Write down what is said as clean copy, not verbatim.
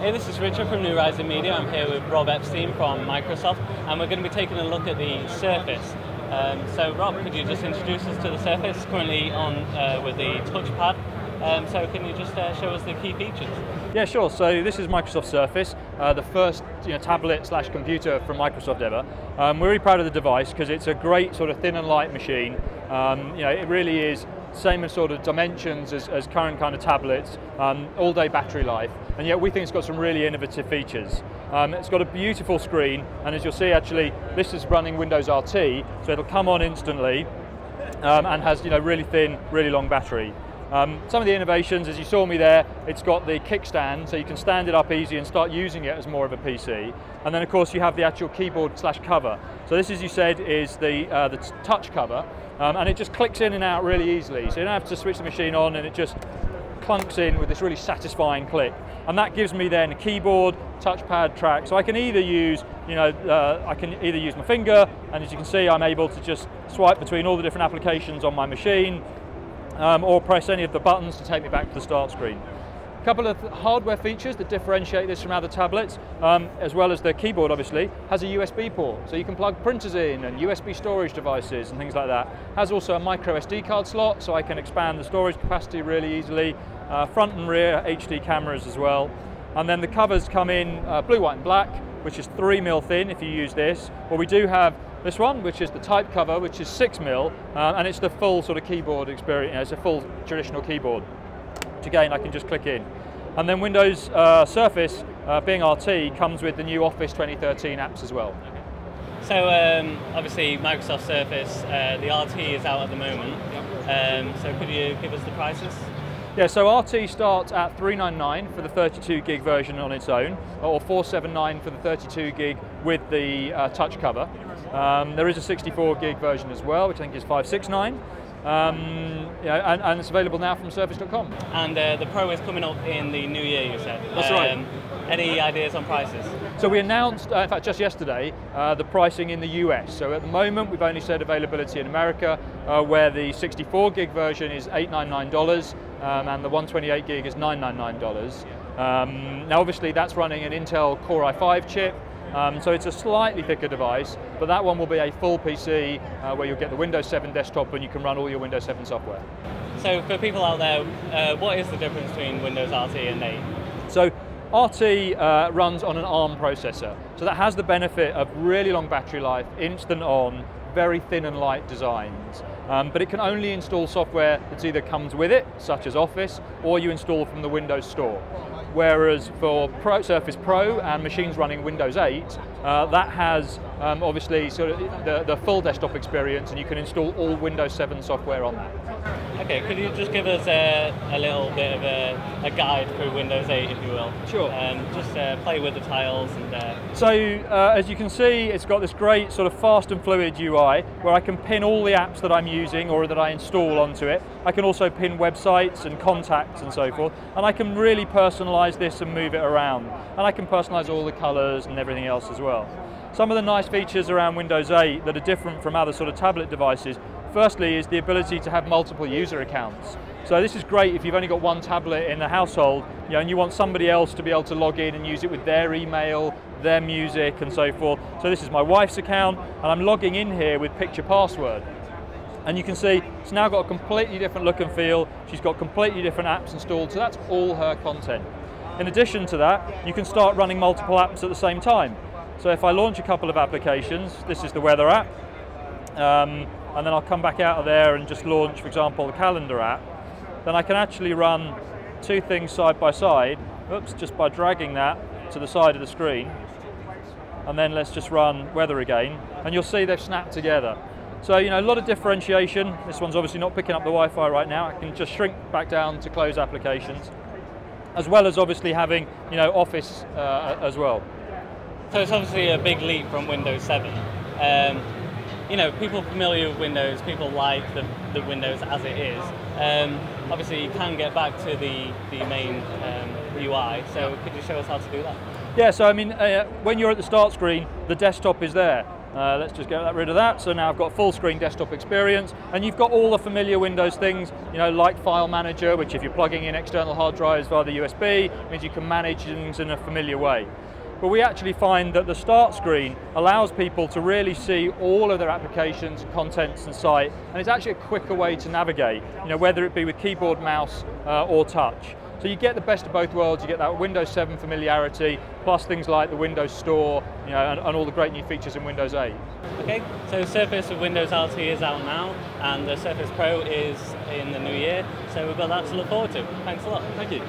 Hey, this is Richard from New Rising Media. I'm here with Rob Epstein from Microsoft, and we're going to be taking a look at the Surface. So Rob, could you just introduce us to the Surface, currently on with the touchpad? So can you just show us the key features? Yeah, sure. So this is Microsoft Surface, the first tablet/computer from Microsoft ever. We're really proud of the device because it's a great sort of thin and light machine. It really is same sort of dimensions as current kind of tablets, all day battery life, and yet we think it's got some really innovative features. It's got a beautiful screen, and as you'll see, actually, this is running Windows RT, so it'll come on instantly, and has really thin, really long battery. Some of the innovations, as you saw me there, it's got the kickstand, so you can stand it up easy and start using it as more of a PC. And then, of course, you have the actual keyboard/cover. So this, as you said, is the touch cover, and it just clicks in and out really easily. So you don't have to switch the machine on, and it just clunks in with this really satisfying click. And that gives me then a keyboard, touchpad, track. So I can either use, my finger, and as you can see, I'm able to just swipe between all the different applications on my machine. Or press any of the buttons to take me back to the start screen. A couple of hardware features that differentiate this from other tablets, as well as the keyboard obviously, has a USB port, so you can plug printers in and USB storage devices and things like that. Has also a micro SD card slot, so I can expand the storage capacity really easily. Front and rear HD cameras as well. And then the covers come in blue, white and black, which is 3mm thin if you use this. Or we do have this one, which is the type cover, which is 6mm, and it's the full sort of keyboard experience. It's a full traditional keyboard, which again I can just click in. And then Windows Surface, being RT, comes with the new Office 2013 apps as well. So obviously Microsoft Surface, the RT is out at the moment. So could you give us the prices? Yeah, so RT starts at $399 for the 32 gig version on its own, or $479 for the 32 gig with the touch cover. There is a 64 gig version as well, which I think is $569. And it's available now from Surface.com. And the Pro is coming up in the new year, you said. That's right. Any ideas on prices? So we announced, in fact just yesterday, the pricing in the US. So at the moment we've only said availability in America, where the 64 gig version is $899 and the 128 gig is $999. Now obviously that's running an Intel Core i5 chip, so it's a slightly thicker device, but that one will be a full PC where you'll get the Windows 7 desktop and you can run all your Windows 7 software. So for people out there, what is the difference between Windows RT and 8? So RT runs on an ARM processor, so that has the benefit of really long battery life, instant on, very thin and light designs. But it can only install software that either comes with it, such as Office, or you install from the Windows Store. Whereas for Surface Pro and machines running Windows 8, that has obviously sort of the full desktop experience, and you can install all Windows 7 software on that. Okay, could you just give us a little bit of a guide through Windows 8, if you will? Sure. Just play with the tiles and. So as you can see, it's got this great sort of fast and fluid UI where I can pin all the apps that I'm using or that I install onto it. I can also pin websites and contacts and so forth, and I can really personalize this and move it around. And I can personalize all the colors and everything else as well. Some of the nice features around Windows 8 that are different from other sort of tablet devices, firstly is the ability to have multiple user accounts. So this is great if you've only got one tablet in the household, and you want somebody else to be able to log in and use it with their email, their music and so forth. So this is my wife's account, and I'm logging in here with picture password. And you can see it's now got a completely different look and feel. She's got completely different apps installed, so that's all her content. In addition to that, you can start running multiple apps at the same time. So if I launch a couple of applications, this is the weather app, and then I'll come back out of there and just launch, for example, the calendar app, then I can actually run two things side by side, just by dragging that to the side of the screen. And then let's just run weather again, and you'll see they've snapped together. So, a lot of differentiation. This one's obviously not picking up the Wi-Fi right now. I can just shrink back down to close applications, as well as obviously having, Office as well. So it's obviously a big leap from Windows 7. People familiar with Windows, people like the Windows as it is. Obviously, you can get back to the main UI, so could you show us how to do that? Yeah, so when you're at the start screen, the desktop is there. Let's just get rid of that. So now I've got full screen desktop experience, and you've got all the familiar Windows things, like File Manager, which if you're plugging in external hard drives via the USB, means you can manage things in a familiar way. But we actually find that the start screen allows people to really see all of their applications, contents and site, and it's actually a quicker way to navigate, whether it be with keyboard, mouse or touch. So you get the best of both worlds. You get that Windows 7 familiarity, plus things like the Windows Store, and all the great new features in Windows 8. Okay, so Surface with Windows RT is out now, and the Surface Pro is in the new year, so we've got that to look forward to. Thanks a lot. Thank you.